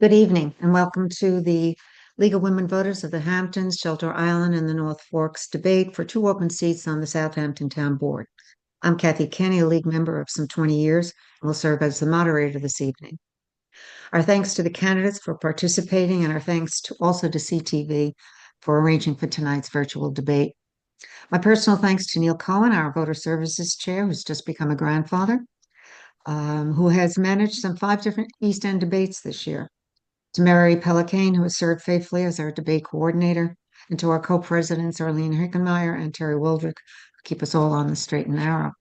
Good evening and welcome to the League of Women Voters of the Hamptons, Shelter Island, and the North Forks debate for two open seats on the Southampton Town Board. I'm Kathy Kenny, a League member of some 20 years, and will serve as the moderator this evening. Our thanks to the candidates for participating, and our thanks also to CTV for arranging for tonight's virtual debate. My personal thanks to Neil Cohen, our Voter Services Chair, who's just become a grandfather, who has managed some 5 different East End debates this year. To Mary Pellicane, who has served faithfully as our debate coordinator, and to our co-presidents, Arlene Hickenmeyer and Terry Wildrick, who keep us all on the straight and narrow.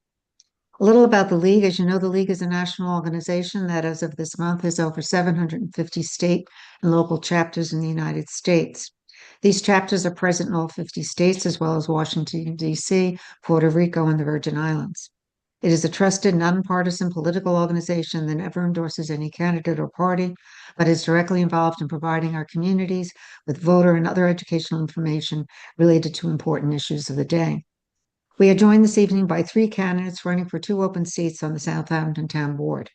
A little about the League. As you know, the League is a national organization that, as of this month, has over 750 state and local chapters in the United States. These chapters are present in all 50 states, as well as Washington, D.C., Puerto Rico, and the Virgin Islands. It is a trusted, nonpartisan political organization that never endorses any candidate or party, but is directly involved in providing our communities with voter and other educational information related to important issues of the day. We are joined this evening by 3 candidates running for 2 open seats on the Southampton Town Board.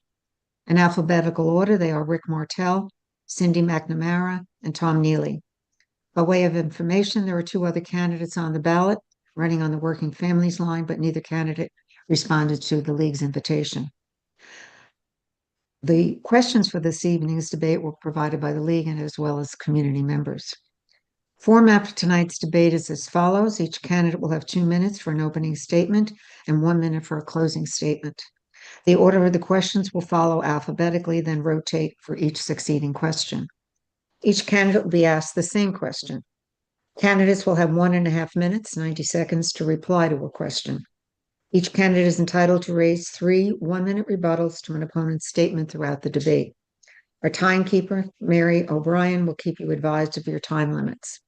In alphabetical order, they are Rick Martell, Cindy McNamara, and Tom Neely. By way of information, there are 2 other candidates on the ballot running on the Working Families line, but neither candidate responded to the League's invitation. The questions for this evening's debate were provided by the League and as well as community members. Format for tonight's debate is as follows. Each candidate will have 2 minutes for an opening statement and 1 minute for a closing statement. The order of the questions will follow alphabetically, then rotate for each succeeding question. Each candidate will be asked the same question. Candidates will have 1.5 minutes, 90 seconds to reply to a question. Each candidate is entitled to raise 3 one-minute rebuttals to an opponent's statement throughout the debate. Our timekeeper, Mary O'Brien, will keep you advised of your time limits.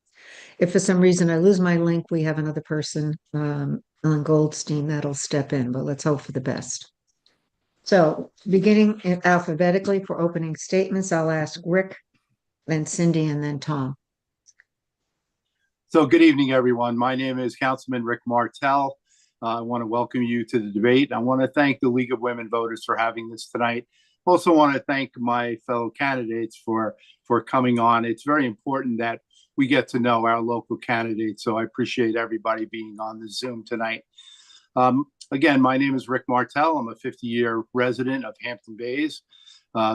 If for some reason I lose my link, we have another person, Ellen Goldstein, that'll step in, but let's hope for the best. So, beginning alphabetically for opening statements, I'll ask Rick, then Cindy, and then Tom. So good evening, everyone. My name is Councilman Rick Martell. I want to welcome you to the debate. I want to thank the League of Women Voters for having this tonight. Also want to thank my fellow candidates for coming on. It's very important that we get to know our local candidates, so I appreciate everybody being on the Zoom tonight. Again, my name is Rick Martell. I'm a 50-year resident of Hampton Bays,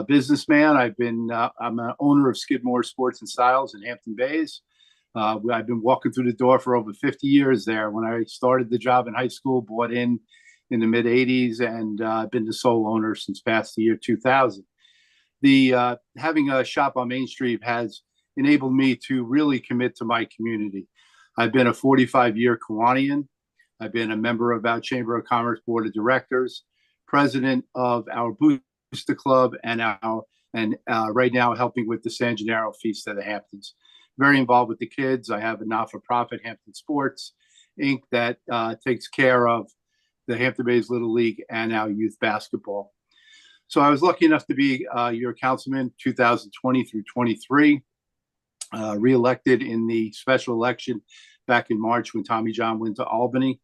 businessman. I'm an owner of Skidmore Sports and Styles in Hampton Bays. I've been walking through the door for over 50 years there. When I started the job in high school, bought in the mid 80s, and I've been the sole owner since past the year 2000. Having a shop on Main Street has enabled me to really commit to my community. I've been a 45-year Kiwanian. I've been a member of our Chamber of Commerce Board of Directors, president of our Booster Club, and right now helping with the San Gennaro Feast of the Hamptons. Very involved with the kids. I have a not-for-profit, Hampton Sports Inc., that takes care of the Hampton Bays Little League and our youth basketball. So I was lucky enough to be your councilman 2020 through 23, reelected in the special election back in March when Tommy John went to Albany.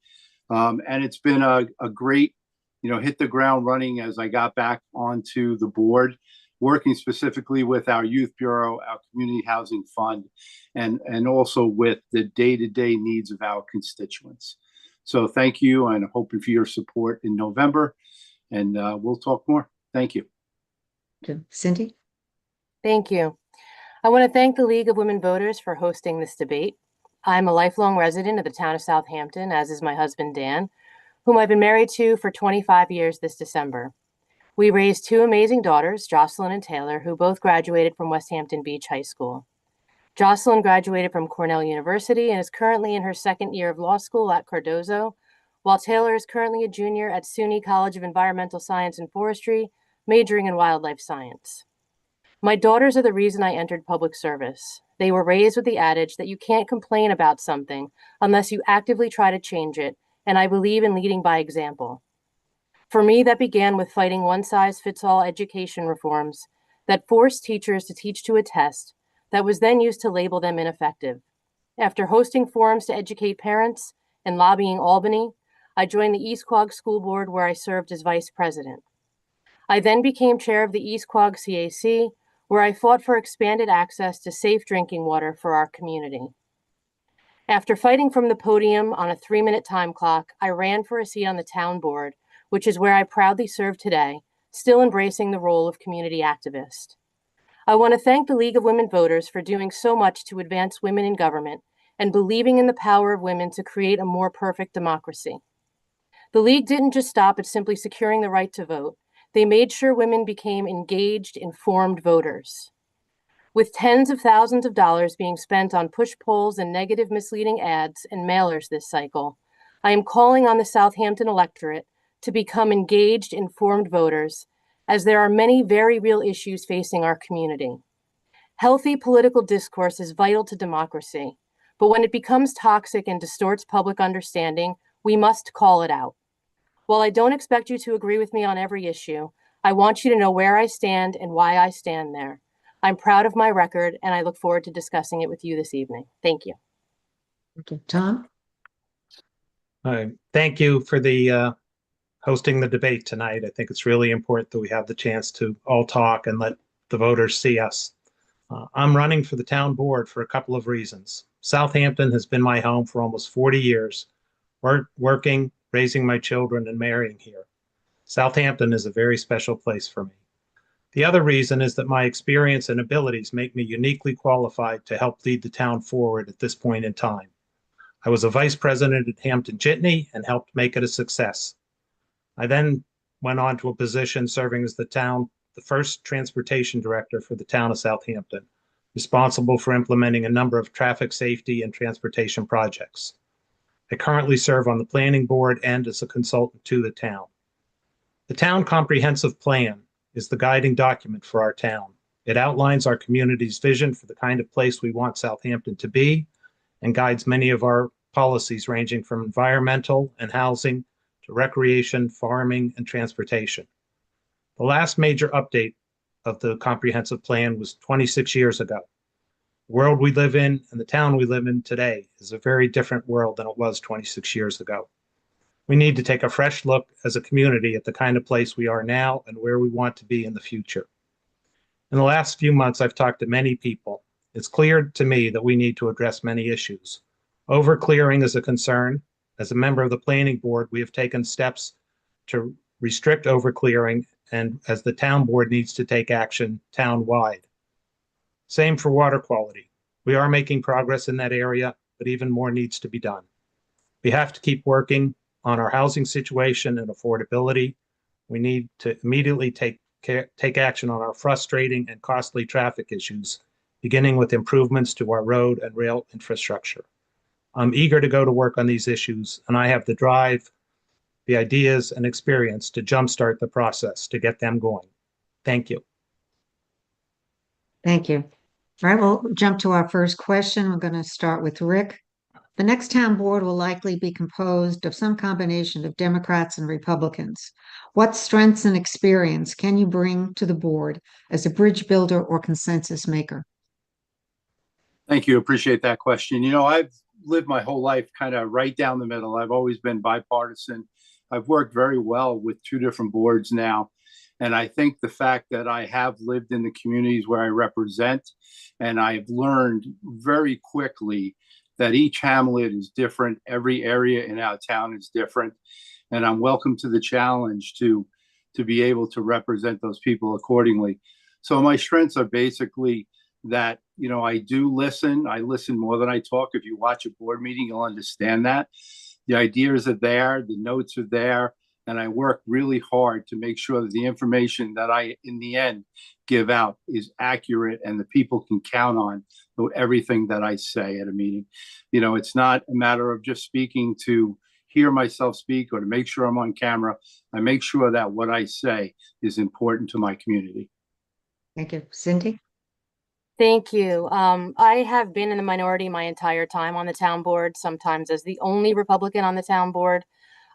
And it's been a great, hit the ground running as I got back onto the board, working specifically with our Youth Bureau, our Community Housing Fund, and also with the day-to-day needs of our constituents. So thank you, and hoping for your support in November, and we'll talk more. Thank you. Cindy? Thank you. I want to thank the League of Women Voters for hosting this debate. I'm a lifelong resident of the town of Southampton, as is my husband, Dan, whom I've been married to for 25 years this December. We raised 2 amazing daughters, Jocelyn and Taylor, who both graduated from West Hampton Beach High School. Jocelyn graduated from Cornell University and is currently in her 2nd year of law school at Cardozo, while Taylor is currently a junior at SUNY College of Environmental Science and Forestry, majoring in wildlife science. My daughters are the reason I entered public service. They were raised with the adage that you can't complain about something unless you actively try to change it, and I believe in leading by example. For me, that began with fighting one-size-fits-all education reforms that forced teachers to teach to a test that was then used to label them ineffective. After hosting forums to educate parents and lobbying Albany, I joined the East Quogue School Board, where I served as vice president. I then became chair of the East Quogue CAC, where I fought for expanded access to safe drinking water for our community. After fighting from the podium on a 3-minute time clock, I ran for a seat on the town board, which is where I proudly serve today, still embracing the role of community activist. I want to thank the League of Women Voters for doing so much to advance women in government and believing in the power of women to create a more perfect democracy. The League didn't just stop at simply securing the right to vote. They made sure women became engaged, informed voters. With tens of thousands of dollars being spent on push polls and negative misleading ads and mailers this cycle, I am calling on the Southampton electorate to become engaged, informed voters, as there are many very real issues facing our community. Healthy political discourse is vital to democracy, but when it becomes toxic and distorts public understanding, we must call it out. While I don't expect you to agree with me on every issue, I want you to know where I stand and why I stand there. I'm proud of my record, and I look forward to discussing it with you this evening. Thank you. Thank you. Tom? Thank you for the hosting the debate tonight. I think it's really important that we have the chance to all talk and let the voters see us. I'm running for the town board for a couple of reasons. Southampton has been my home for almost 40 years, working, raising my children, and marrying here. Southampton is a very special place for me. The other reason is that my experience and abilities make me uniquely qualified to help lead the town forward at this point in time. I was a vice president at Hampton Jitney and helped make it a success. I then went on to a position serving as the first transportation director for the town of Southampton, responsible for implementing a number of traffic safety and transportation projects. I currently serve on the planning board and as a consultant to the town. The town comprehensive plan is the guiding document for our town. It outlines our community's vision for the kind of place we want Southampton to be and guides many of our policies ranging from environmental and housing to recreation, farming, and transportation. The last major update of the comprehensive plan was 26 years ago. The world we live in and the town we live in today is a very different world than it was 26 years ago. We need to take a fresh look as a community at the kind of place we are now and where we want to be in the future. In the last few months, I've talked to many people. It's clear to me that we need to address many issues. Overclearing is a concern. As a member of the planning board, we have taken steps to restrict overclearing, and as the town board needs to take action town-wide. Same for water quality. We are making progress in that area, but even more needs to be done. We have to keep working on our housing situation and affordability. We need to immediately take action on our frustrating and costly traffic issues, beginning with improvements to our road and rail infrastructure. I'm eager to go to work on these issues, and I have the drive, the ideas, and experience to jumpstart the process to get them going. Thank you. Thank you. All right, we'll jump to our first question. We're going to start with Rick. The next town board will likely be composed of some combination of Democrats and Republicans. What strengths and experience can you bring to the board as a bridge builder or consensus maker? Thank you. Appreciate that question. You know, I've lived my whole life kind of right down the middle. I've always been bipartisan. I've worked very well with 2 different boards now. And I think the fact that I have lived in the communities where I represent, and I've learned very quickly that each hamlet is different. Every area in our town is different. And I'm welcome to the challenge to be able to represent those people accordingly. So my strengths are basically that, you know, I do listen. I listen more than I talk. If you watch a board meeting, you'll understand that. The ideas are there, the notes are there, and I work really hard to make sure that the information that I, in the end, give out is accurate and the people can count on everything that I say at a meeting. You know, it's not a matter of just speaking to hear myself speak or to make sure I'm on camera. I make sure that what I say is important to my community. Thank you. Cindy? Thank you. I have been in the minority my entire time on the town board, sometimes as the only Republican on the town board.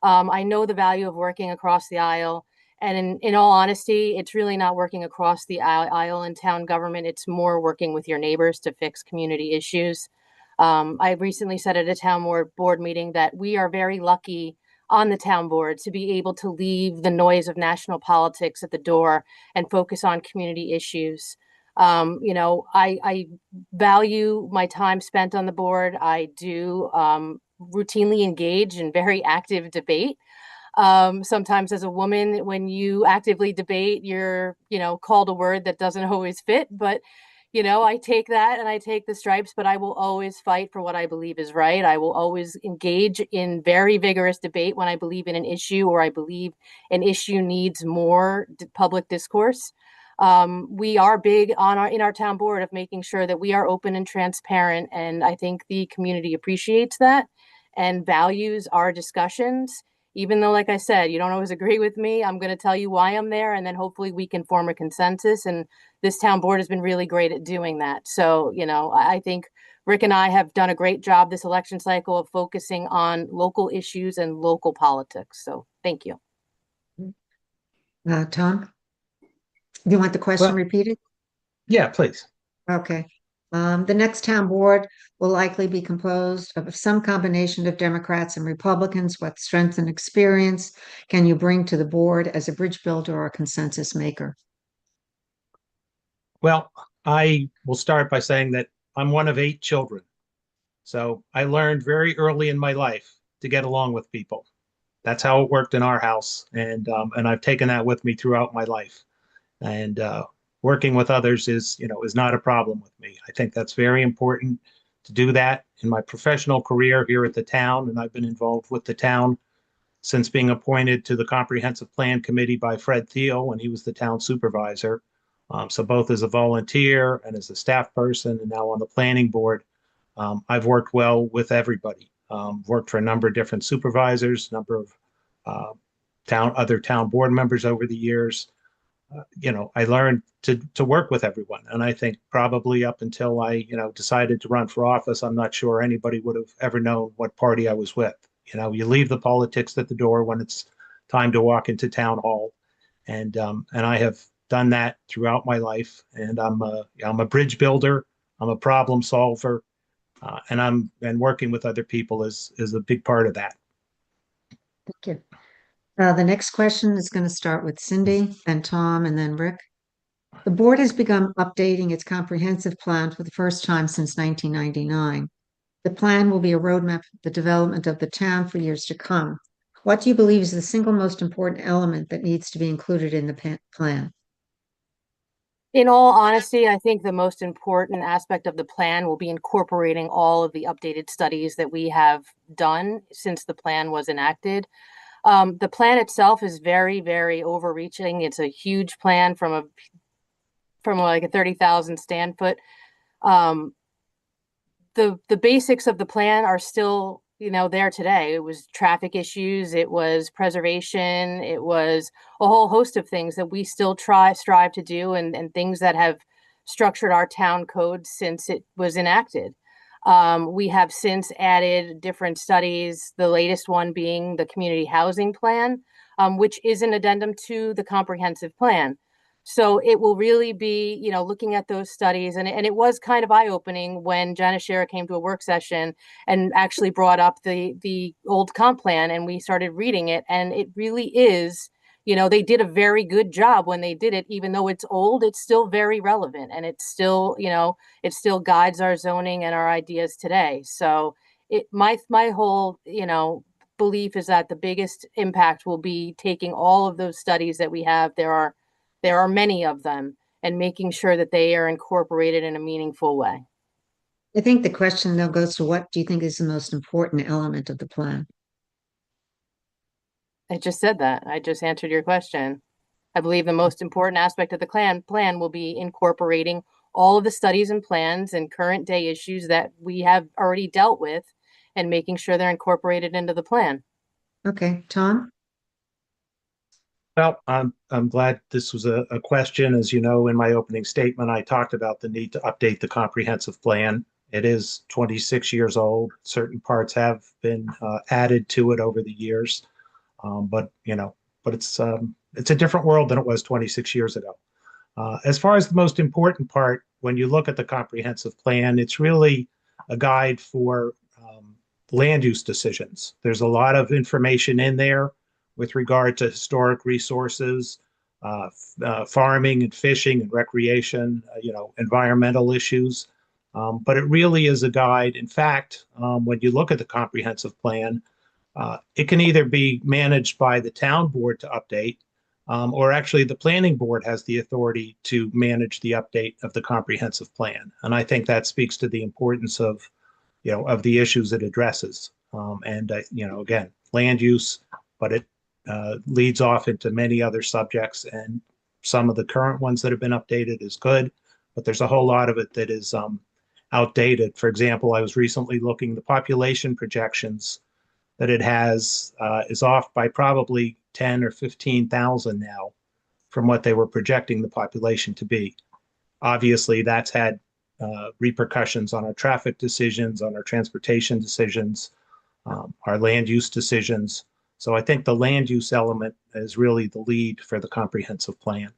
I know the value of working across the aisle. And in all honesty, it's really not working across the aisle in town government. It's more working with your neighbors to fix community issues. I recently said at a town board meeting that we are very lucky on the town board to be able to leave the noise of national politics at the door and focus on community issues. I value my time spent on the board. I do routinely engage in very active debate. Sometimes as a woman, when you actively debate, you're, called a word that doesn't always fit, but I take that and I take the stripes, but I will always fight for what I believe is right. I will always engage in very vigorous debate when I believe in an issue or I believe an issue needs more public discourse. We are big in our town board of making sure that we are open and transparent, and I think the community appreciates that and values our discussions. Even though, like I said, you don't always agree with me, I'm going to tell you why I'm there, and then hopefully we can form a consensus. And this town board has been really great at doing that. So, I think Rick and I have done a great job this election cycle of focusing on local issues and local politics. So thank you. Tom, do you want the question Well, repeated? yeah, please. Okay. The next town board will likely be composed of some combination of Democrats and Republicans. What strength and experience can you bring to the board as a bridge builder or a consensus maker? Well, I will start by saying that I'm one of 8 children. So I learned very early in my life to get along with people. That's how it worked in our house. And I've taken that with me throughout my life. And working with others is not a problem with me. I think that's very important to do that in my professional career here at the town. And I've been involved with the town since being appointed to the Comprehensive Plan Committee by Fred Thiel when he was the town supervisor. So both as a volunteer and as a staff person and now on the planning board, I've worked well with everybody. Worked for a number of different supervisors, a number of other town board members over the years. I learned to work with everyone. And I think probably up until I, decided to run for office, I'm not sure anybody would have ever known what party I was with. You leave the politics at the door when it's time to walk into town hall. And I have done that throughout my life. And I'm a bridge builder. I'm a problem solver. And working with other people is a big part of that. Thank you. The next question is going to start with Cindy, then Tom, and then Rick. The board has begun updating its comprehensive plan for the first time since 1999. The plan will be a roadmap for the development of the town for years to come. What do you believe is the single most important element that needs to be included in the plan? In all honesty, I think the most important aspect of the plan will be incorporating all of the updated studies that we have done since the plan was enacted. The plan itself is very, very overreaching. It's a huge plan from like a 30,000 stand foot. The basics of the plan are still, there today. It was traffic issues, it was preservation, it was a whole host of things that we still strive to do, and things that have structured our town code since it was enacted. We have since added different studies, the latest one being the community housing plan, which is an addendum to the comprehensive plan. So it will really be, looking at those studies, and it was kind of eye-opening when Janice Shera came to a work session and actually brought up the old comp plan, and we started reading it, and it really is, they did a very good job when they did it. Even though it's old, it's still very relevant, and it's still, it still guides our zoning and our ideas today. So my whole, belief is that the biggest impact will be taking all of those studies that we have. There are many of them, and making sure that they are incorporated in a meaningful way. I think the question though goes to what do you think is the most important element of the plan? I just said that. I just answered your question. I believe the most important aspect of the plan will be incorporating all of the studies and plans and current day issues that we have already dealt with and making sure they're incorporated into the plan. Okay, Tom? Well, I'm glad this was a question. As you know, in my opening statement, I talked about the need to update the comprehensive plan. It is 26 years old. Certain parts have been added to it over the years, but it's a different world than it was 26 years ago. As far as the most important part, when you look at the comprehensive plan, it's really a guide for land use decisions. There's a lot of information in there with regard to historic resources, farming and fishing and recreation, environmental issues. But it really is a guide. In fact, when you look at the comprehensive plan, it can either be managed by the town board to update, or actually the planning board has the authority to manage the update of the comprehensive plan. And I think that speaks to the importance of the issues it addresses. Again, land use, but it leads off into many other subjects, and some of the current ones that have been updated is good, but there's a whole lot of it that is outdated. For example, I was recently looking, the population projections that it has is off by probably 10 or 15,000 now from what they were projecting the population to be. Obviously, that's had repercussions on our traffic decisions, on our transportation decisions, our land use decisions. So I think the land use element is really the lead for the comprehensive plan.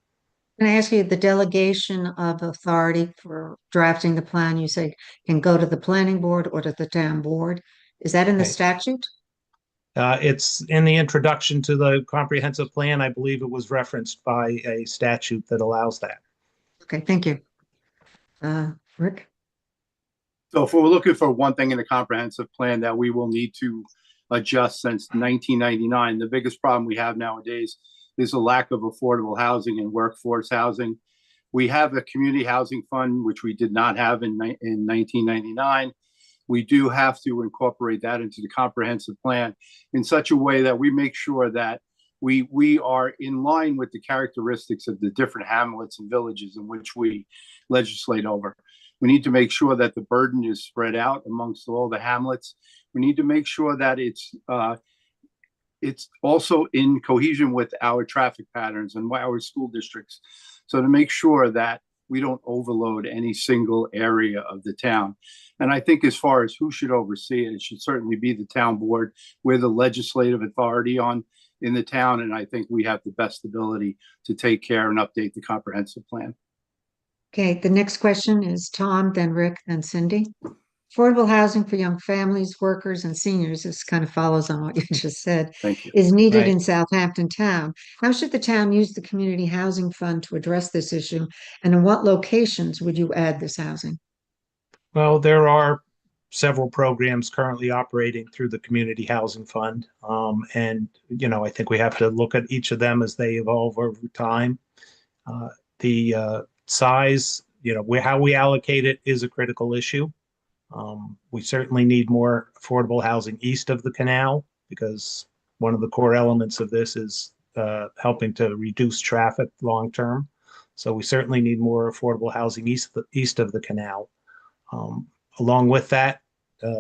Can I ask you, the delegation of authority for drafting the plan, you say can go to the planning board or to the town board? Is that in the Okay. statute? It's in the introduction to the comprehensive plan. I believe it was referenced by a statute that allows that. Okay, thank you. Rick? So if we're looking for one thing in the comprehensive plan that we will need to adjust since 1999, the biggest problem we have nowadays is a lack of affordable housing and workforce housing. We have a community housing fund, which we did not have in 1999. We do have to incorporate that into the comprehensive plan in such a way that we make sure that we are in line with the characteristics of the different hamlets and villages in which we legislate over. We need to make sure that the burden is spread out amongst all the hamlets. We need to make sure that it's also in cohesion with our traffic patterns and our school districts. So to make sure that we don't overload any single area of the town. And I think as far as who should oversee it, it should certainly be the town board. We're the legislative authority in the town, and I think we have the best ability to take care and update the comprehensive plan. Okay, the next question is Tom, then Rick, then Cindy. Affordable housing for young families, workers, and seniors, this kind of follows on what you just said, Thank you. is needed Right. in Southampton town. How should the town use the community housing fund to address this issue? And in what locations would you add this housing? Well, there are several programs currently operating through the Community Housing Fund. I think we have to look at each of them as they evolve over time. The size, how we allocate it is a critical issue. We certainly need more affordable housing east of the canal, because one of the core elements of this is helping to reduce traffic long term. So we certainly need more affordable housing east of the canal. Along with that,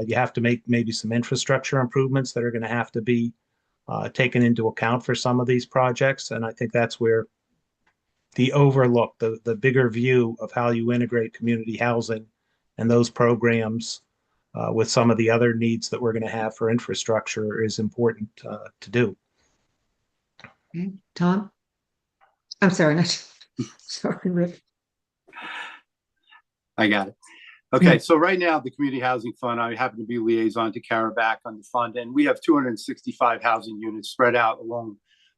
you have to make maybe some infrastructure improvements that are going to have to be taken into account for some of these projects. And I think that's where the overlook, the bigger view of how you integrate community housing and those programs with some of the other needs that we're going to have for infrastructure is important to do. Okay. Tom? I'm sorry, not sorry, Rick. I got it. Okay, so right now, the Community Housing Fund, I happen to be liaison to Carabac on the fund, and we have 265 housing units spread out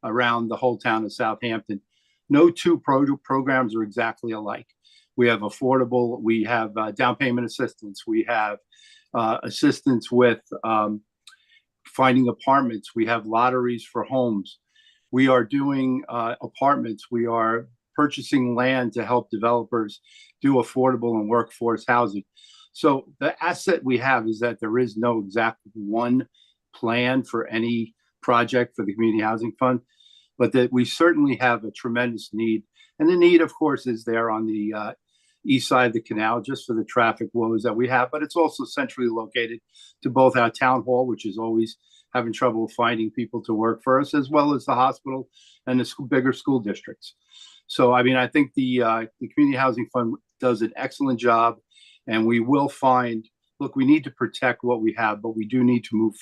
around the whole town of Southampton. No two programs are exactly alike. We have affordable, we have down payment assistance, we have assistance with finding apartments, we have lotteries for homes. We are doing apartments, we are purchasing land to help developers do affordable and workforce housing. So the asset we have is that there is no exact one plan for any project for the Community Housing Fund, but that we certainly have a tremendous need. And the need, of course, is there on the east side of the canal, just for the traffic woes that we have, but it's also centrally located to both our town hall, which is always having trouble finding people to work for us, as well as the hospital and the bigger school districts. So, I mean, I think the Community Housing Fund does an excellent job, and we will find, look, we need to protect what we have, but we do need to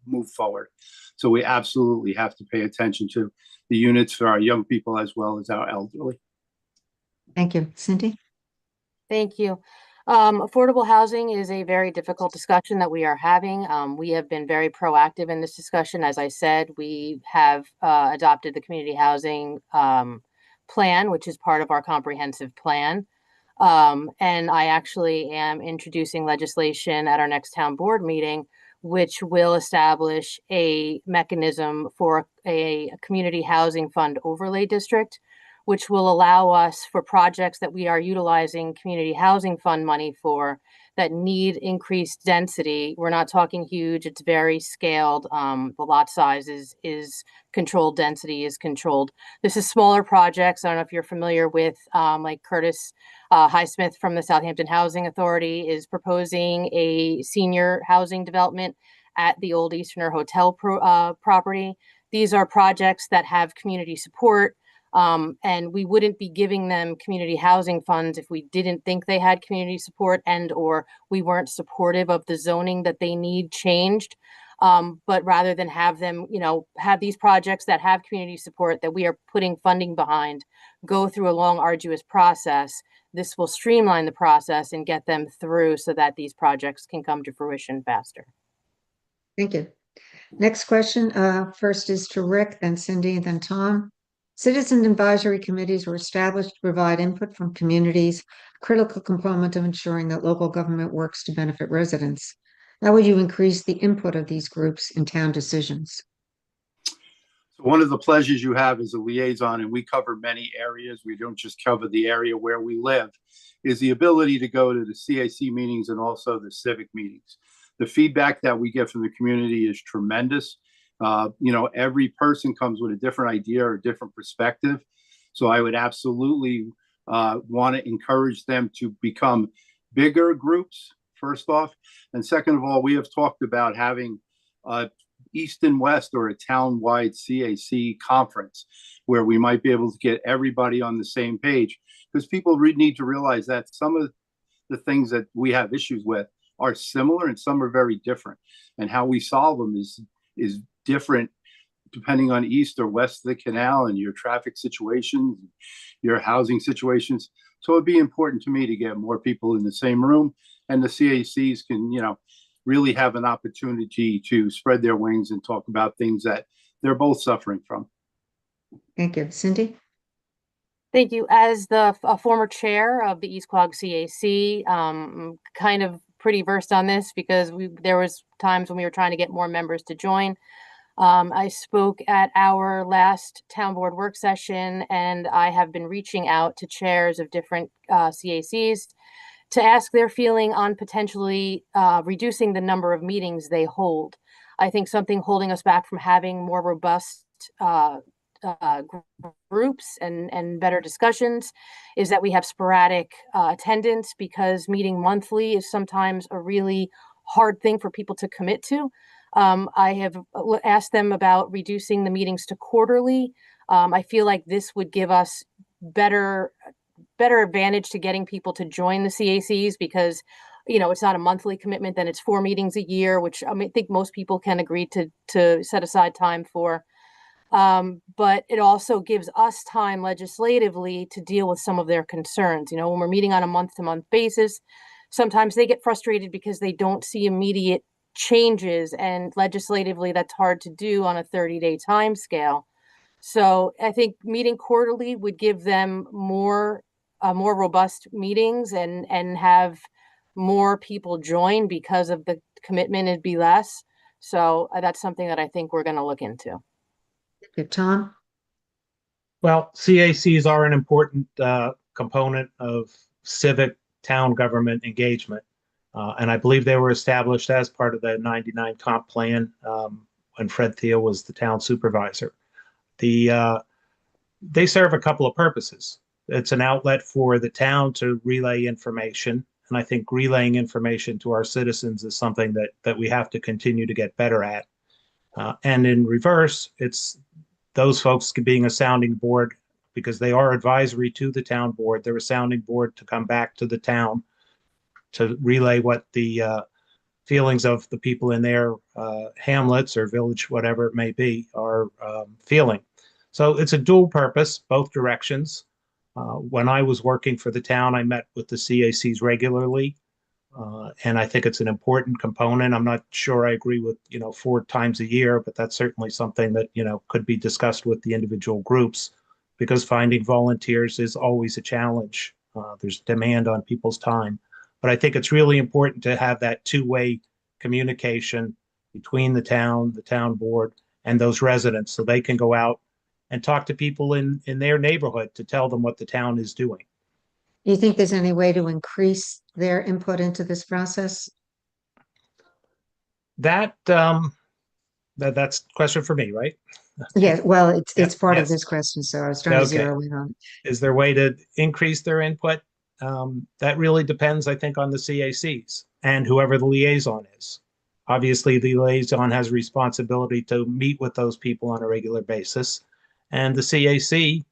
move forward. So we absolutely have to pay attention to the units for our young people as well as our elderly. Thank you. Cindy? Thank you. Affordable housing is a very difficult discussion that we are having. We have been very proactive in this discussion. As I said, we have adopted the community housing plan, which is part of our comprehensive plan. And I actually am introducing legislation at our next town board meeting, which will establish a mechanism for a community housing fund overlay district, which will allow us for projects that we are utilizing community housing fund money for that need increased density. We're not talking huge, it's very scaled. The lot size is controlled, density is controlled. This is smaller projects. I don't know if you're familiar with like Curtis Highsmith from the Southampton Housing Authority is proposing a senior housing development at the old Easterner Hotel property. These are projects that have community support. And we wouldn't be giving them community housing funds if we didn't think they had community support and or we weren't supportive of the zoning that they need changed. But rather than have them, have these projects that have community support that we are putting funding behind, go through a long, arduous process, this will streamline the process and get them through so that these projects can come to fruition faster. Thank you. Next question, first is to Rick, then Cindy, and then Tom. Citizen advisory committees were established to provide input from communities, critical component of ensuring that local government works to benefit residents. How would you increase the input of these groups in town decisions? So one of the pleasures you have as a liaison, and we cover many areas, we don't just cover the area where we live, is the ability to go to the CAC meetings and also the civic meetings. The feedback that we get from the community is tremendous. Every person comes with a different idea or a different perspective. So I would absolutely want to encourage them to become bigger groups, first off. And second of all, we have talked about having East and West or a town-wide CAC conference where we might be able to get everybody on the same page, because people need to realize that some of the things that we have issues with are similar and some are very different. And how we solve them is different depending on east or west of the canal and your traffic situations, your housing situations. So it'd be important to me to get more people in the same room, and the CACs can, really have an opportunity to spread their wings and talk about things that they're both suffering from. Thank you. Cindy? Thank you. As a former chair of the East Quogue CAC, I'm kind of pretty versed on this because there was times when we were trying to get more members to join. I spoke at our last town board work session, and I have been reaching out to chairs of different CACs to ask their feeling on potentially reducing the number of meetings they hold. I think something holding us back from having more robust groups and better discussions is that we have sporadic attendance, because meeting monthly is sometimes a really hard thing for people to commit to. I have asked them about reducing the meetings to quarterly. I feel like this would give us better advantage to getting people to join the CACs, because it's not a monthly commitment, then it's 4 meetings a year, which I think most people can agree to set aside time for. But it also gives us time legislatively to deal with some of their concerns. When we're meeting on a month-to-month basis, sometimes they get frustrated because they don't see immediate changes, and legislatively that's hard to do on a 30-day time scale. So I think meeting quarterly would give them more robust meetings and have more people join, because of the commitment it'd be less. So that's something that I think we're going to look into. Good. Tom? Well, CACs are an important component of civic town government engagement. And I believe they were established as part of the 99 comp plan when Fred Thiel was the town supervisor. They serve a couple of purposes. It's an outlet for the town to relay information. And I think relaying information to our citizens is something that we have to continue to get better at. And in reverse, it's those folks being a sounding board, because they are advisory to the town board. They're a sounding board to come back to the town to relay what the feelings of the people in their hamlets or village, whatever it may be, are feeling. So it's a dual purpose, both directions. When I was working for the town, I met with the CACs regularly, and I think it's an important component. I'm not sure I agree with 4 times a year, but that's certainly something that could be discussed with the individual groups. because finding volunteers is always a challenge. There's demand on people's time. But I think it's really important to have that two-way communication between the town board, and those residents so they can go out and talk to people in their neighborhood to tell them what the town is doing. Do you think there's any way to increase their input into this process? That's a question for me, right? Yeah, well, it's part of Yes. this question, so I was trying to Okay. zero in on it. Is there a way to increase their input? That really depends, I think, on the CACs and whoever the liaison is. Obviously, the liaison has responsibility to meet with those people on a regular basis, and the CAC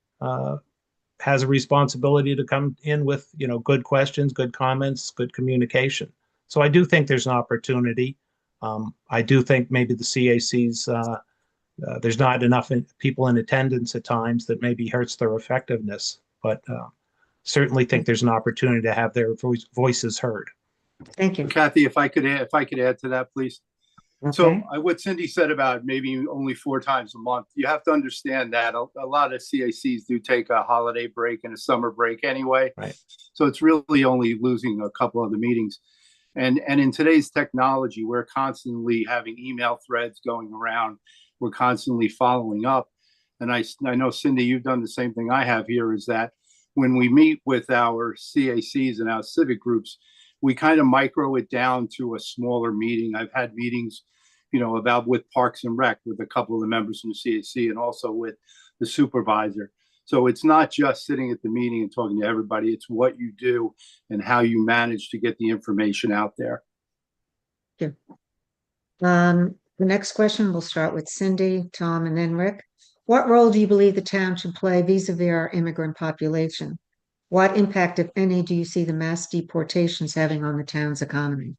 has a responsibility to come in with, good questions, good comments, good communication. So I do think there's an opportunity. I do think maybe the CACs, there's not enough people in attendance at times that maybe hurts their effectiveness, but certainly think there's an opportunity to have their voices heard. Thank you. Kathy, if I could add to that, please. So Okay. what Cindy said about maybe only 4 times a month, you have to understand that a lot of CACs do take a holiday break and a summer break anyway. Right. So it's really only losing a couple of the meetings. And in today's technology, we're constantly having email threads going around. We're constantly following up. And I know, Cindy, you've done the same thing I have here, is that when we meet with our CACs and our civic groups, we kind of micro it down to a smaller meeting. I've had meetings, about with Parks and Rec with a couple of the members from the CAC and also with the supervisor. So it's not just sitting at the meeting and talking to everybody. It's what you do and how you manage to get the information out there. Yeah. The next question, we'll start with Cindy, Tom, and then Rick. What role do you believe the town should play vis-a-vis our immigrant population? What impact, if any, do you see the mass deportations having on the town's economy?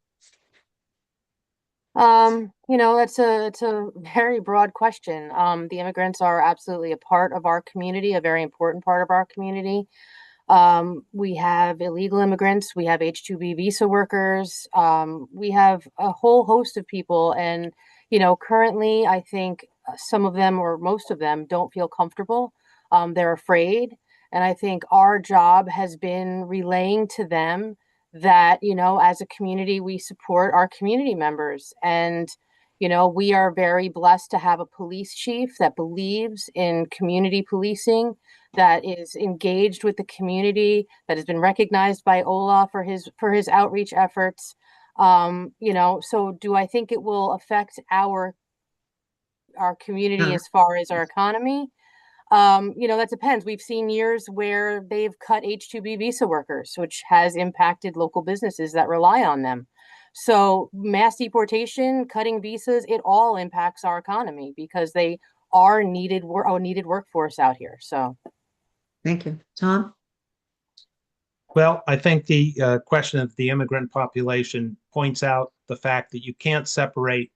It's a very broad question. The immigrants are absolutely a part of our community, a very important part of our community. We have illegal immigrants, we have H-2B visa workers, we have a whole host of people. And, currently, I think some of them or most of them don't feel comfortable. They're afraid. And I think our job has been relaying to them that, as a community, we support our community members. And, we are very blessed to have a police chief that believes in community policing, that is engaged with the community, that has been recognized by OLA for his outreach efforts. So do I think it will affect our community as far as our economy? That depends. We've seen years where they've cut H-2B visa workers, which has impacted local businesses that rely on them. So mass deportation, cutting visas, it all impacts our economy because they are needed workforce out here. So. Thank you. Tom? Well, I think the question of the immigrant population points out the fact that you can't separate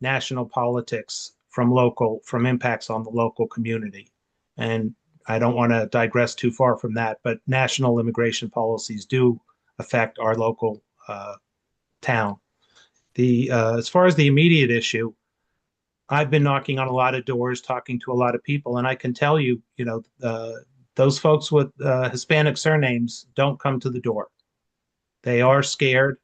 national politics from impacts on the local community. And I don't want to digress too far from that, but national immigration policies do affect our local town. As far as the immediate issue, I've been knocking on a lot of doors, talking to a lot of people, and I can tell you, those folks with Hispanic surnames don't come to the door. They are scared.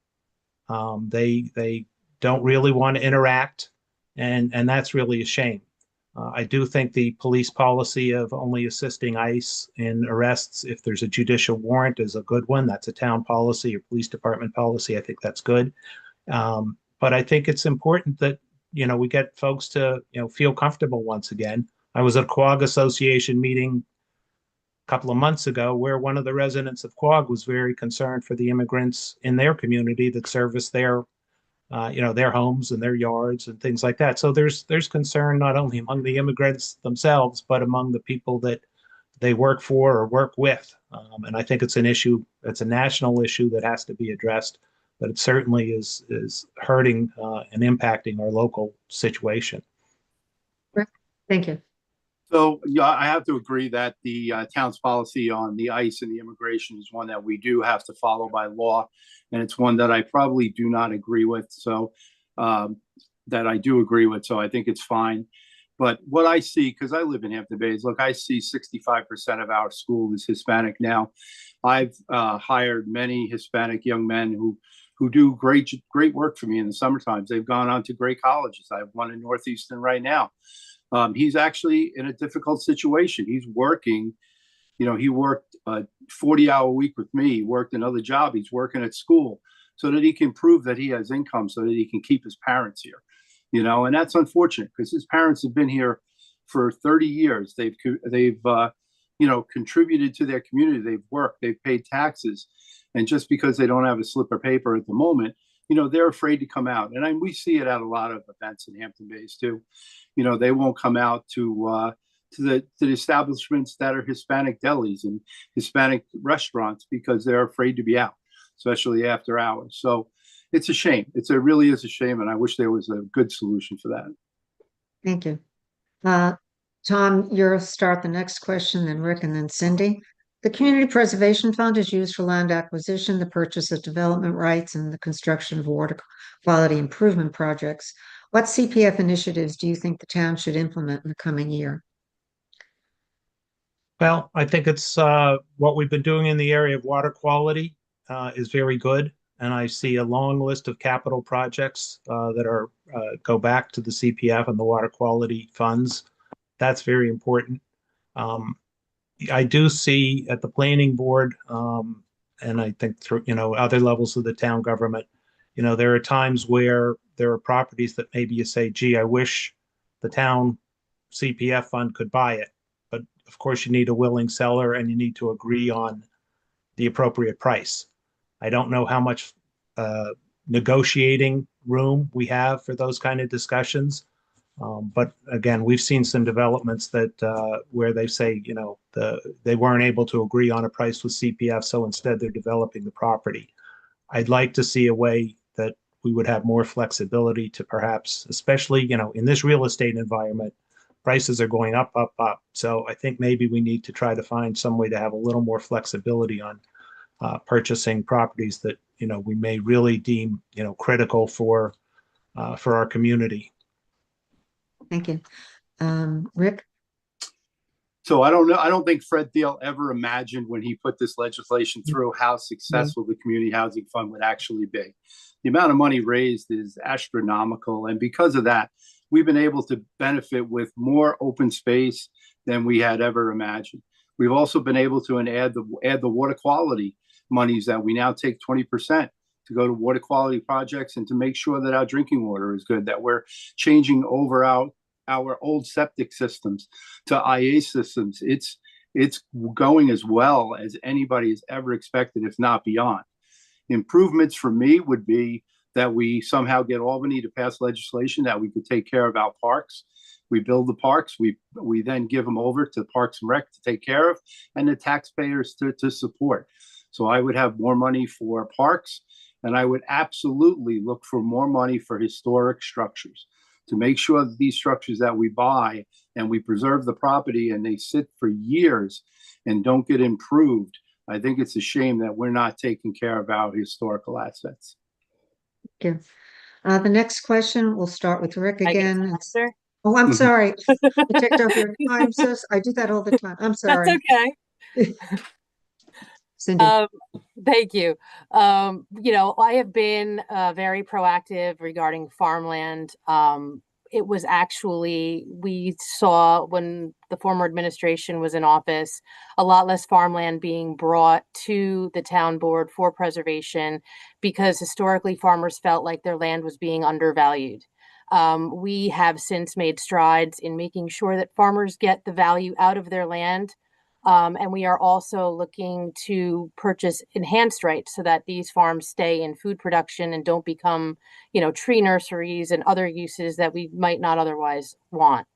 They don't really want to interact, and that's really a shame. I do think the police policy of only assisting ICE in arrests if there's a judicial warrant is a good one. That's a town policy or police department policy. I think that's good. But I think it's important that, we get folks to, feel comfortable once again. I was at a Quag Association meeting a couple of months ago where one of the residents of Quag was very concerned for the immigrants in their community that service their homes and their yards and things like that. So there's concern not only among the immigrants themselves, but among the people that they work for or work with. And I think it's an issue, it's a national issue that has to be addressed, but it certainly is hurting and impacting our local situation. Thank you. So yeah, I have to agree that the town's policy on the ICE and the immigration is one that we do have to follow by law. And it's one that I probably do not agree with. So that I do agree with. So I think it's fine. But what I see, because I live in Hampton Bays, look, I see 65% of our school is Hispanic now. I've hired many Hispanic young men who do great work for me in the summer times. They've gone on to great colleges. I have one in Northeastern right now. He's actually in a difficult situation. He's working. He worked a 40-hour week with me. He worked another job. He's working at school so that he can prove that he has income so that he can keep his parents here. And that's unfortunate because his parents have been here for 30 years. They've contributed to their community. They've worked, they've paid taxes. And just because they don't have a slip of paper at the moment, they're afraid to come out. And we see it at a lot of events in Hampton Bays too. They won't come out to the establishments that are Hispanic delis and Hispanic restaurants because they're afraid to be out, especially after hours. So it's a shame. It really is a shame. And I wish there was a good solution for that. Thank you. Tom, you'll start the next question, then Rick, and then Cindy. The Community Preservation Fund is used for land acquisition, the purchase of development rights, and the construction of water quality improvement projects. What CPF initiatives do you think the town should implement in the coming year? Well, I think it's what we've been doing in the area of water quality is very good. And I see a long list of capital projects that are go back to the CPF and the water quality funds. That's very important. I do see at the planning board, and I think through other levels of the town government, there are times where there are properties that maybe you say, gee, I wish the town CPF fund could buy it. But of course, you need a willing seller and you need to agree on the appropriate price. I don't know how much negotiating room we have for those kind of discussions. But again, we've seen some developments that where they say, they weren't able to agree on a price with CPF, so instead they're developing the property. I'd like to see a way that we would have more flexibility to perhaps, especially, in this real estate environment, prices are going up, up, up. So I think maybe we need to try to find some way to have a little more flexibility on purchasing properties that, we may really deem, critical for our community. Thank you. Rick? So I don't know. I don't think Fred Thiel ever imagined when he put this legislation through how successful the Community Housing Fund would actually be. The amount of money raised is astronomical. And because of that, we've been able to benefit with more open space than we had ever imagined. We've also been able to add the water quality monies that we now take 20% to go to water quality projects and to make sure that our drinking water is good, that we're changing over our old septic systems to IA systems. It's going as well as anybody has ever expected, if not beyond. Improvements for me would be that we somehow get Albany to pass legislation that we could take care of our parks. We build the parks, we then give them over to Parks and Rec to take care of, and the taxpayers to support. So I would have more money for parks, and I would absolutely look for more money for historic structures to make sure that these structures that we buy and we preserve the property and they sit for years and don't get improved. I think it's a shame that we're not taking care of our historical assets. Thank you. The next question, we'll start with Rick again. Oh, I'm Mhm. sorry. I checked off your time, sis. I do that all the time. I'm sorry. That's okay. Cindy. Thank you. I have been very proactive regarding farmland. It was actually, we saw when the former administration was in office, a lot less farmland being brought to the town board for preservation because historically farmers felt like their land was being undervalued. We have since made strides in making sure that farmers get the value out of their land. And we are also looking to purchase enhanced rights so that these farms stay in food production and don't become, tree nurseries and other uses that we might not otherwise want.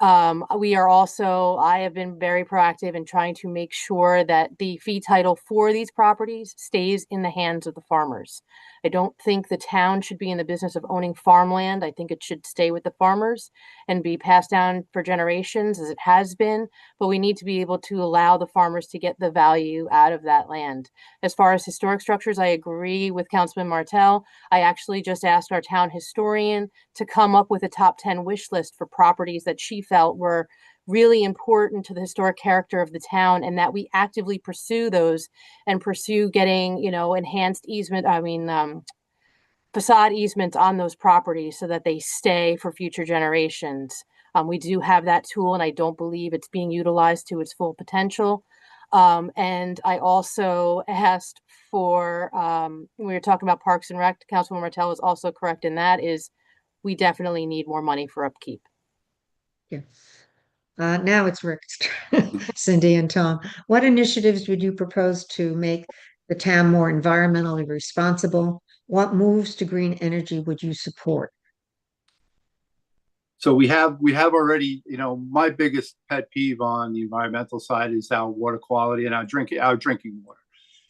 I have been very proactive in trying to make sure that the fee title for these properties stays in the hands of the farmers. I don't think the town should be in the business of owning farmland. I think it should stay with the farmers and be passed down for generations as it has been, but we need to be able to allow the farmers to get the value out of that land. As far as historic structures, I agree with Councilman Martell. I actually just asked our town historian to come up with a top 10 wish list for properties that she felt were really important to the historic character of the town, and that we actively pursue those and pursue getting, enhanced easement, facade easements on those properties so that they stay for future generations. We do have that tool, and I don't believe it's being utilized to its full potential. And I also asked for, when we were talking about Parks and Rec, Councilwoman Martell was also correct in that, is we definitely need more money for upkeep. Yeah. Now it's Rick's turn. Cindy and Tom, what initiatives would you propose to make the town more environmentally responsible? What moves to green energy would you support? So we have already, my biggest pet peeve on the environmental side is our water quality and our drinking water.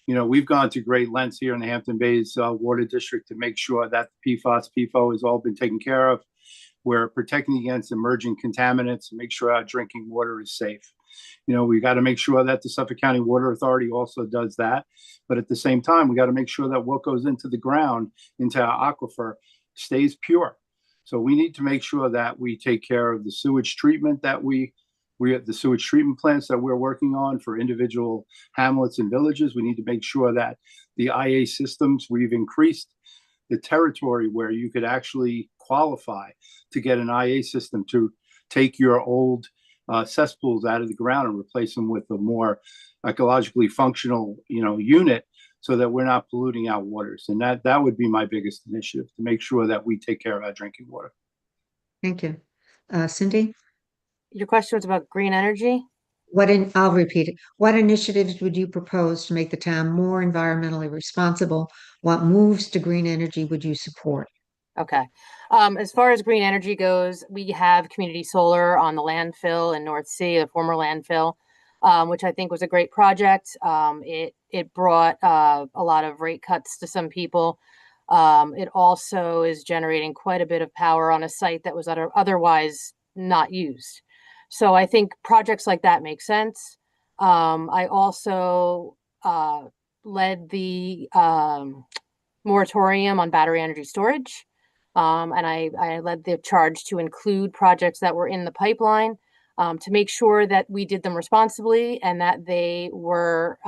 We've gone to great lengths here in the Hampton Bays Water District to make sure that the PFAS, PFO has all been taken care of. We're protecting against emerging contaminants and make sure our drinking water is safe. We got to make sure that the Suffolk County Water Authority also does that. But at the same time, we got to make sure that what goes into the ground, into our aquifer, stays pure. So we need to make sure that we take care of the sewage treatment that we have, the sewage treatment plants that we're working on for individual hamlets and villages. We need to make sure that the IA systems, we've increased the territory where you could actually qualify to get an IA system to take your old cesspools out of the ground and replace them with a more ecologically functional, unit, so that we're not polluting our waters. And that would be my biggest initiative, to make sure that we take care of our drinking water. Thank you. Cindy, Your question was about green energy? I'll repeat it. What initiatives would you propose to make the town more environmentally responsible? What moves to green energy would you support? Okay. As far as green energy goes, we have community solar on the landfill in North Sea, the former landfill, which I think was a great project. It brought a lot of rate cuts to some people. It also is generating quite a bit of power on a site that was otherwise not used. So I think projects like that make sense. I also led the moratorium on battery energy storage. And I led the charge to include projects that were in the pipeline to make sure that we did them responsibly and that they were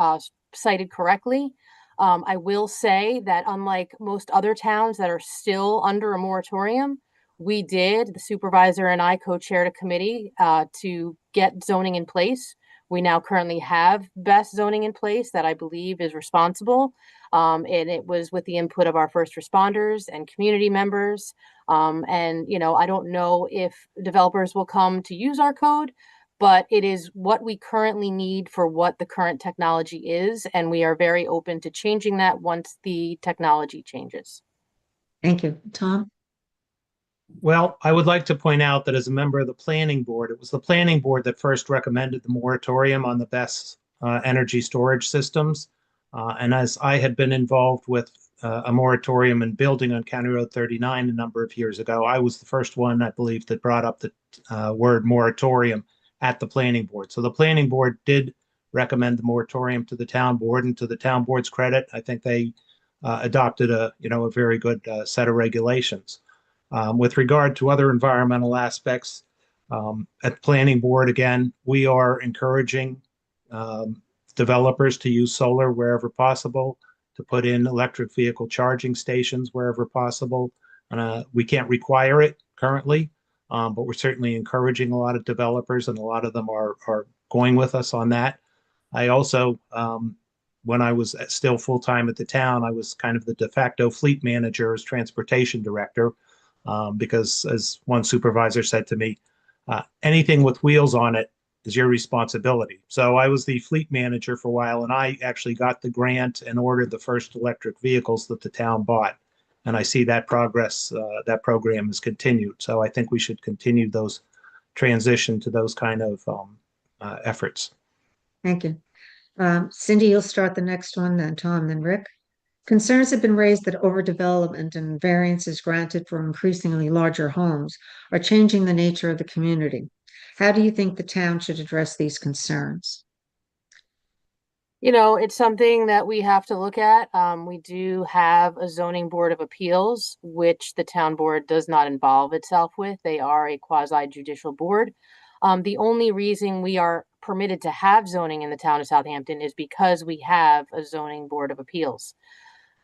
cited correctly. I will say that unlike most other towns that are still under a moratorium, the supervisor and I co-chaired a committee to get zoning in place. We now currently have best zoning in place that I believe is responsible. And it was with the input of our first responders and community members. And, I don't know if developers will come to use our code, but it is what we currently need for what the current technology is. And we are very open to changing that once the technology changes. Thank you. Tom? Well, I would like to point out that as a member of the planning board, it was the planning board that first recommended the moratorium on the best energy storage systems. And as I had been involved with a moratorium and building on County Road 39 a number of years ago, I was the first one, I believe, that brought up the word moratorium at the planning board. So the planning board did recommend the moratorium to the town board, and to the town board's credit, I think they adopted a very good set of regulations. With regard to other environmental aspects, at the planning board, again, we are encouraging developers to use solar wherever possible, to put in electric vehicle charging stations wherever possible. We can't require it currently, but we're certainly encouraging a lot of developers, and a lot of them are going with us on that. I also, when I was still full-time at the town, I was kind of the de facto fleet manager as transportation director. Because as one supervisor said to me, anything with wheels on it is your responsibility. So I was the fleet manager for a while, and I actually got the grant and ordered the first electric vehicles that the town bought. And I see that progress, that program has continued. So I think we should continue those transition to those kind of efforts. Thank you. Cindy, you'll start the next one, then Tom, then Rick. Concerns have been raised that overdevelopment and variances granted for increasingly larger homes are changing the nature of the community. How do you think the town should address these concerns? It's something that we have to look at. We do have a zoning board of appeals, which the town board does not involve itself with. They are a quasi judicial board. The only reason we are permitted to have zoning in the town of Southampton is because we have a zoning board of appeals.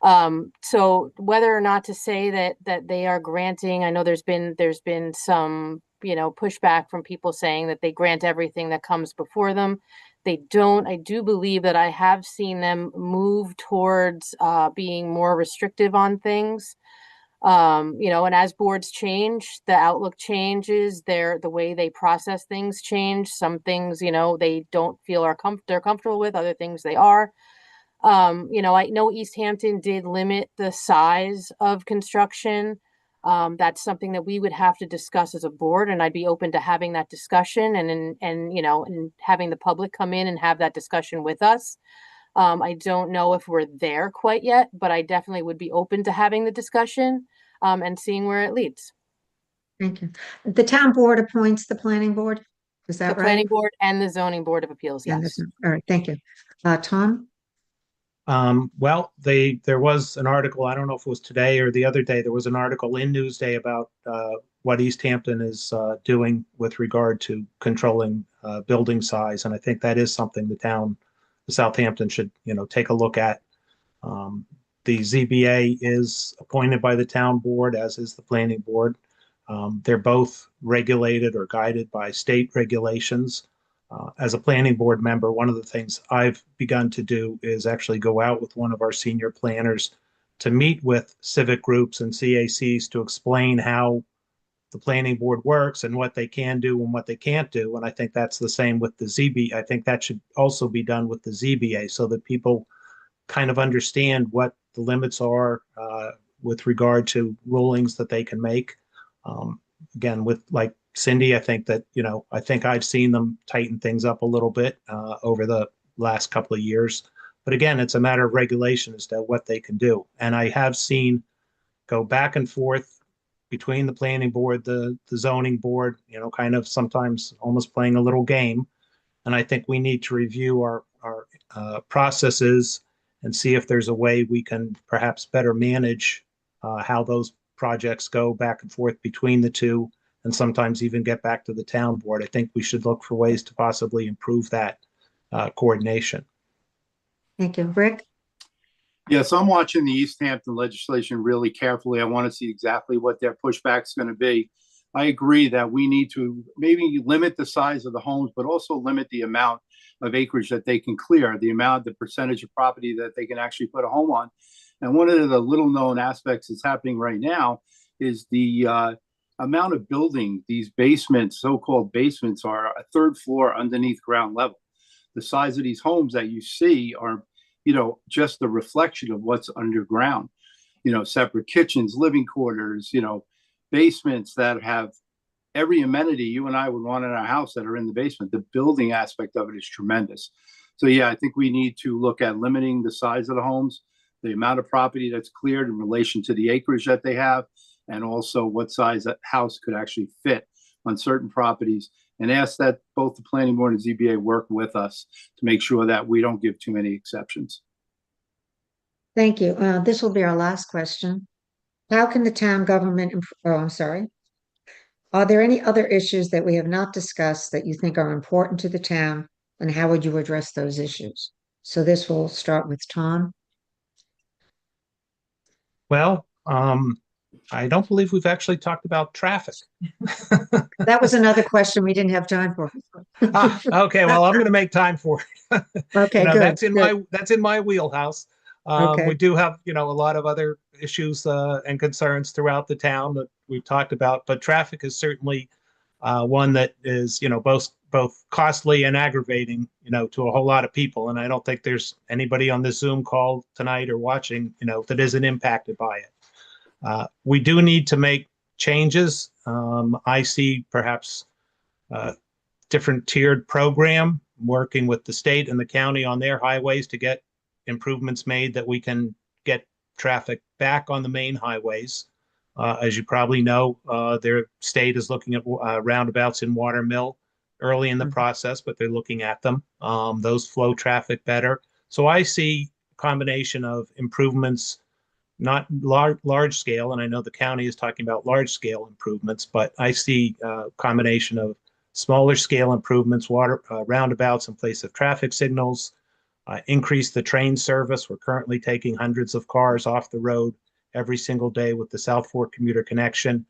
So whether or not to say that they are granting, I know there's been some, pushback from people saying that they grant everything that comes before them. They don't. I do believe that I have seen them move towards being more restrictive on things. And as boards change, the outlook changes, the way they process things change. Some things, they don't feel they're comfortable with, other things they are. I know East Hampton did limit the size of construction. That's something that we would have to discuss as a board, and I'd be open to having that discussion and having the public come in and have that discussion with us. I don't know if we're there quite yet, but I definitely would be open to having the discussion, and seeing where it leads. Thank you. The town board appoints the planning board, is The that right? planning board and the zoning board of appeals, And yes. all right, thank you. Tom? Well, there was an article, I don't know if it was today or the other day, there was an article in Newsday about what East Hampton is doing with regard to controlling building size. And I think that is something the Southampton should, take a look at. The ZBA is appointed by the town board, as is the planning board. They're both regulated or guided by state regulations. As a planning board member, one of the things I've begun to do is actually go out with one of our senior planners to meet with civic groups and CACs to explain how the planning board works and what they can do and what they can't do. And I think that's the same with the ZBA. I think that should also be done with the ZBA so that people kind of understand what the limits are with regard to rulings that they can make. Again, with like Cindy, I think that, I think I've seen them tighten things up a little bit over the last couple of years. But again, it's a matter of regulation as to what they can do. And I have seen go back and forth between the planning board, the zoning board, kind of sometimes almost playing a little game. And I think we need to review our processes and see if there's a way we can perhaps better manage how those projects go back and forth between the two, and sometimes even get back to the town board. I think we should look for ways to possibly improve that coordination. Thank you. Rick? Yes, I'm watching the East Hampton legislation really carefully. I want to see exactly what their pushback is going to be. I agree that we need to maybe limit the size of the homes, but also limit the amount of acreage that they can clear, the percentage of property that they can actually put a home on. And one of the little known aspects that's happening right now is the amount of building. These basements, so-called basements, are a third floor underneath ground level. The size of these homes that you see are, just the reflection of what's underground. Separate kitchens, living quarters, basements that have every amenity you and I would want in our house that are in the basement. The building aspect of it is tremendous. So yeah, I think we need to look at limiting the size of the homes, the amount of property that's cleared in relation to the acreage that they have, and also what size that house could actually fit on certain properties, and ask that both the planning board and ZBA work with us to make sure that we don't give too many exceptions. Thank you. This will be our last question. How can the town government, I'm sorry. Are there any other issues that we have not discussed that you think are important to the town, and how would you address those issues? So this will start with Tom. Well, I don't believe we've actually talked about traffic. That was another question we didn't have time for. Okay, well, I'm going to make time for it. Okay, good. That's in my wheelhouse. Okay. We do have, a lot of other issues and concerns throughout the town that we've talked about, but traffic is certainly one that is, both costly and aggravating, to a whole lot of people. And I don't think there's anybody on this Zoom call tonight or watching, that isn't impacted by it. We do need to make changes. I see perhaps different tiered program working with the state and the county on their highways to get improvements made that we can get traffic back on the main highways. As you probably know, their state is looking at roundabouts in Watermill early in the process, but they're looking at them. Those flow traffic better. So I see a combination of improvements, not large scale, and I know the county is talking about large scale improvements, but I see a combination of smaller scale improvements, water roundabouts in place of traffic signals, increase the train service. We're currently taking hundreds of cars off the road every single day with the South Fork commuter connection,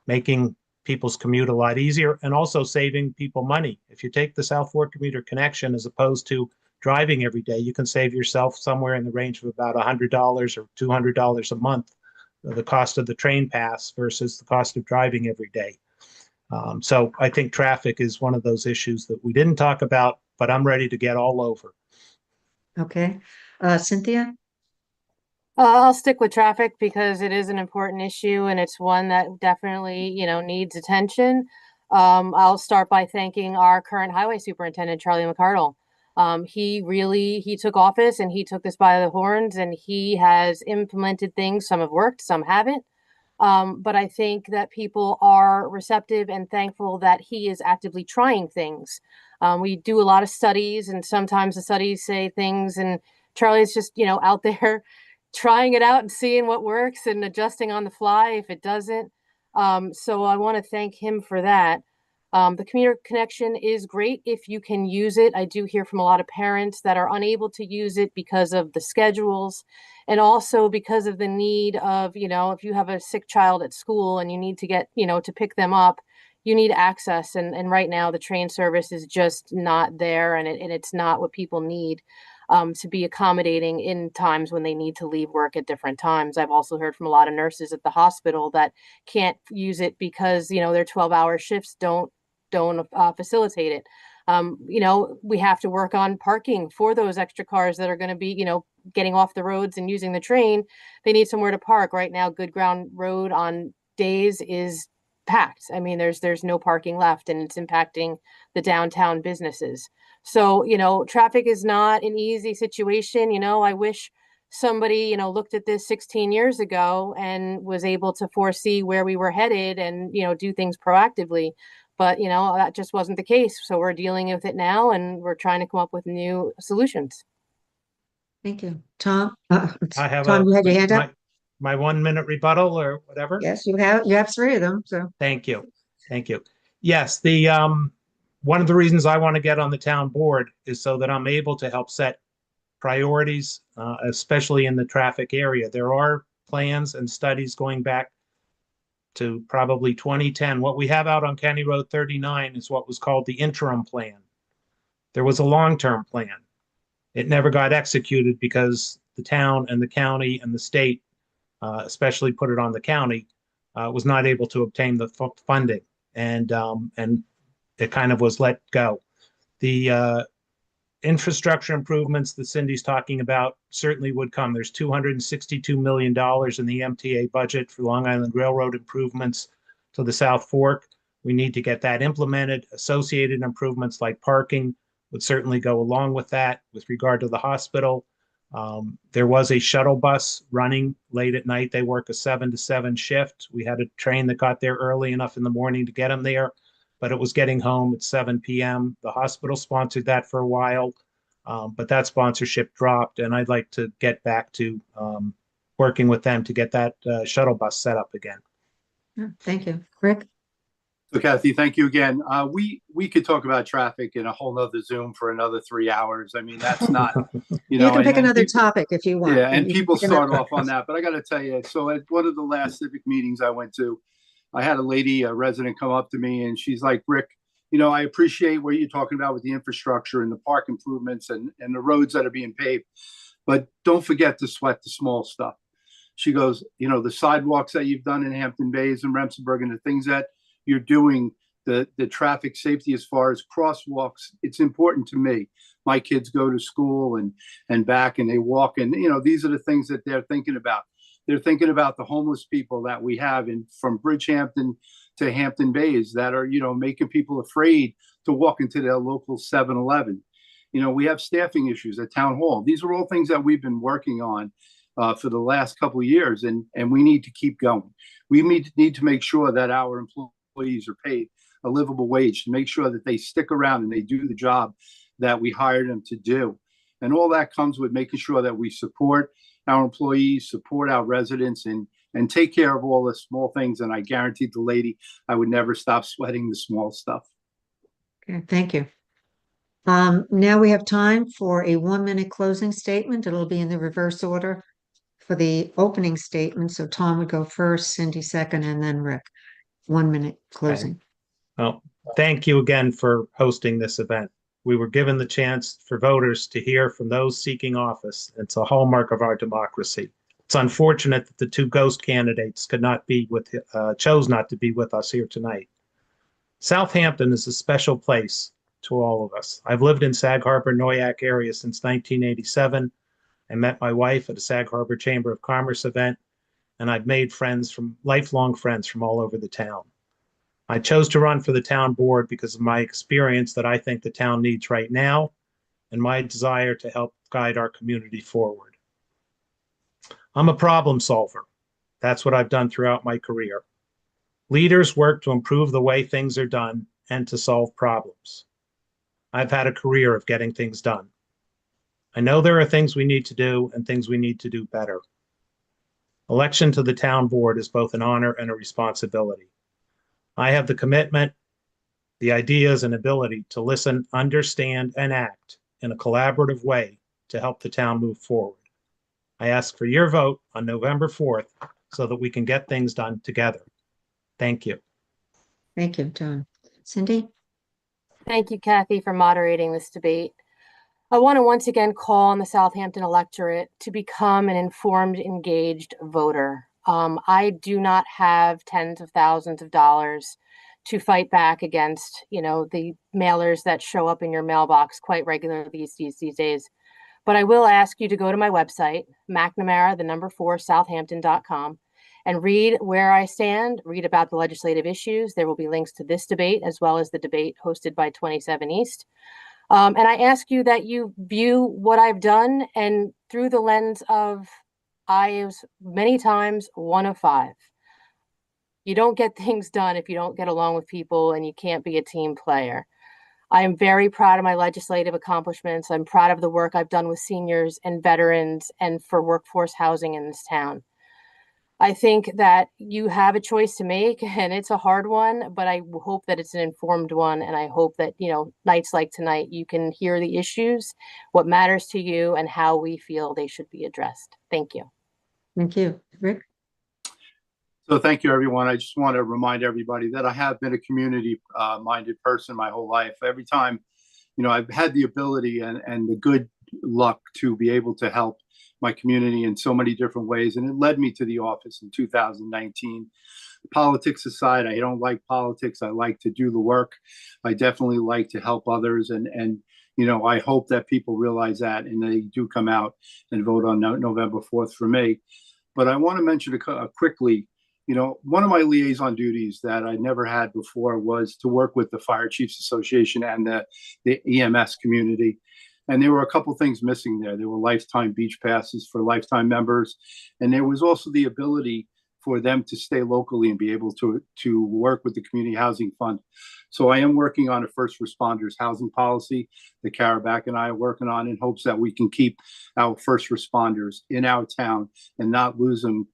making people's commute a lot easier and also saving people money. If you take the South Fork commuter connection as opposed to driving every day, you can save yourself somewhere in the range of about $100 or $200 a month, the cost of the train pass versus the cost of driving every day. So I think traffic is one of those issues that we didn't talk about, but I'm ready to get all over. Okay. Cynthia? I'll stick with traffic because it is an important issue and it's one that definitely, needs attention. I'll start by thanking our current highway superintendent, Charlie McCardle. He took office and he took this by the horns and he has implemented things. Some have worked, some haven't. But I think that people are receptive and thankful that he is actively trying things. We do a lot of studies and sometimes the studies say things and Charlie's just, out there trying it out and seeing what works and adjusting on the fly if it doesn't. So I want to thank him for that. The commuter connection is great if you can use it. I do hear from a lot of parents that are unable to use it because of the schedules and also because of the need of, if you have a sick child at school and you need to get, to pick them up, you need access. And right now the train service is just not there and it's not what people need. To be accommodating in times when they need to leave work at different times. I've also heard from a lot of nurses at the hospital that can't use it because, their 12-hour shifts don't facilitate it. We have to work on parking for those extra cars that are going to be, getting off the roads and using the train. They need somewhere to park. Right now, Good Ground Road on days is packed. I mean, there's no parking left and it's impacting the downtown businesses. So, traffic is not an easy situation. I wish somebody, looked at this 16 years ago and was able to foresee where we were headed and, do things proactively. But, that just wasn't the case. So we're dealing with it now and we're trying to come up with new solutions. Thank you. Tom? I have Tom, you had your hand up? my 1 minute rebuttal or whatever. Yes, you have three of them. So Thank you. Thank you. Yes, the one of the reasons I want to get on the town board is so that I'm able to help set priorities, especially in the traffic area. There are plans and studies going back to probably 2010. What we have out on County Road 39 is what was called the interim plan. There was a long-term plan. It never got executed because the town and the county and the state, especially put it on the county, was not able to obtain the funding, and it kind of was let go. The infrastructure improvements that Cindy's talking about certainly would come. There's $262 million in the MTA budget for Long Island Railroad improvements to the South Fork. We need to get that implemented. Associated improvements like parking would certainly go along with that. With regard to the hospital, there was a shuttle bus running late at night. They work a 7 to 7 shift. We had a train that got there early enough in the morning to get them there, but it was getting home at 7 p.m. The hospital sponsored that for a while, but that sponsorship dropped, and I'd like to get back to working with them to get that shuttle bus set up again. Thank you. Rick? So Kathy, thank you again. We could talk about traffic in a whole nother Zoom for another 3 hours. I mean, that's not, You can pick another topic if you want. Yeah, and people start off on that, but I got to tell you, so at one of the last civic meetings I went to, I had a resident come up to me and she's like, Rick, I appreciate what you're talking about with the infrastructure and the park improvements and the roads that are being paved, but don't forget to sweat the small stuff. She goes, the sidewalks that you've done in Hampton Bays and Remsenburg and the things that you're doing, the traffic safety as far as crosswalks, it's important to me. My kids go to school and back and they walk and, these are the things that they're thinking about. They're thinking about the homeless people that we have from Bridgehampton to Hampton Bays that are, making people afraid to walk into their local 7-Eleven. We have staffing issues at Town Hall. These are all things that we've been working on for the last couple of years, and we need to keep going. We need to make sure that our employees are paid a livable wage, to make sure that they stick around and they do the job that we hired them to do. And all that comes with making sure that we support our employees, support our residents, and take care of all the small things. And I guaranteed the lady I would never stop sweating the small stuff. Okay, thank you. Now we have time for a 1-minute closing statement. It'll be in the reverse order for the opening statement. So Tom would go first, Cindy second, and then Rick. 1-minute closing. Well, thank you again for hosting this event. We were given the chance for voters to hear from those seeking office. It's a hallmark of our democracy. It's unfortunate that the two ghost candidates chose not to be with us here tonight. Southampton is a special place to all of us. I've lived in Sag Harbor, Noyak area since 1987. I met my wife at a Sag Harbor Chamber of Commerce event, and I've made lifelong friends from all over the town. I chose to run for the town board because of my experience that I think the town needs right now and my desire to help guide our community forward. I'm a problem solver. That's what I've done throughout my career. Leaders work to improve the way things are done and to solve problems. I've had a career of getting things done. I know there are things we need to do and things we need to do better. Election to the town board is both an honor and a responsibility. I have the commitment, the ideas, and ability to listen, understand, and act in a collaborative way to help the town move forward. I ask for your vote on November 4th so that we can get things done together. Thank you. Thank you, John. Cindy? Thank you, Kathy, for moderating this debate. I want to once again call on the Southampton electorate to become an informed, engaged voter. I do not have tens of thousands of dollars to fight back against, the mailers that show up in your mailbox quite regularly these days. But I will ask you to go to my website, McNamara4Southampton.com, and read where I stand, read about the legislative issues. There will be links to this debate as well as the debate hosted by 27 East. And I ask you that you view what I've done and through the lens of I was many times one of five. You don't get things done if you don't get along with people and you can't be a team player. I am very proud of my legislative accomplishments. I'm proud of the work I've done with seniors and veterans and for workforce housing in this town. I think that you have a choice to make and it's a hard one, but I hope that it's an informed one. And I hope that, nights like tonight, you can hear the issues, what matters to you and how we feel they should be addressed. Thank you. Thank you. Rick? So thank you, everyone. I just want to remind everybody that I have been a community-minded person my whole life. Every time, I've had the ability and the good luck to be able to help my community in so many different ways. And it led me to the office in 2019. Politics aside, I don't like politics. I like to do the work. I definitely like to help others. And I hope that people realize that and they do come out and vote on November 4th for me. But I want to mention quickly, one of my liaison duties that I never had before was to work with the Fire Chiefs Association and the EMS community. And there were a couple things missing there. There were lifetime beach passes for lifetime members. And there was also the ability for them to stay locally and be able to work with the Community Housing Fund. So I am working on a first responders housing policy that Karaback and I are working on in hopes that we can keep our first responders in our town and not lose them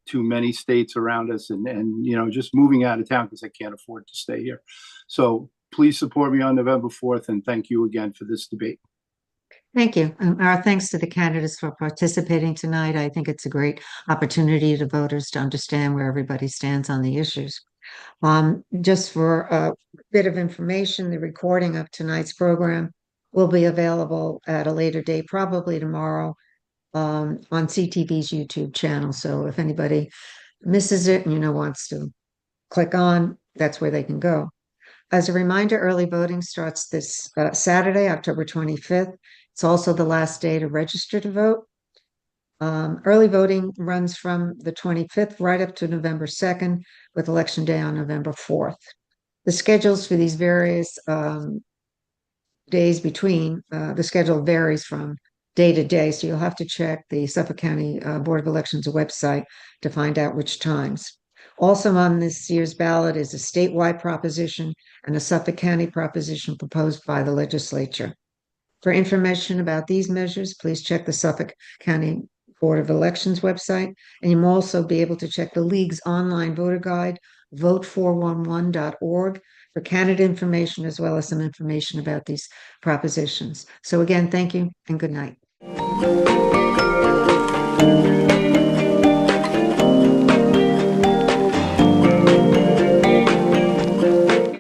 to many states around us and just moving out of town because I can't afford to stay here. So please support me on November 4th. And thank you again for this debate. Thank you. Our thanks to the candidates for participating tonight. I think it's a great opportunity to voters to understand where everybody stands on the issues. Just for a bit of information, the recording of tonight's program will be available at a later date, probably tomorrow, on CTV's YouTube channel. So if anybody misses it and wants to click on, that's where they can go. As a reminder, early voting starts this Saturday, October 25th. It's also the last day to register to vote. Early voting runs from the 25th right up to November 2nd, with Election Day on November 4th. The schedules for these various days between, the schedule varies from day to day, so you'll have to check the Suffolk County Board of Elections website to find out which times. Also on this year's ballot is a statewide proposition and a Suffolk County proposition proposed by the legislature. For information about these measures, please check the Suffolk County Board of Elections website, and you'll also be able to check the League's online voter guide, vote411.org, for candidate information as well as some information about these propositions. So again, thank you and good night.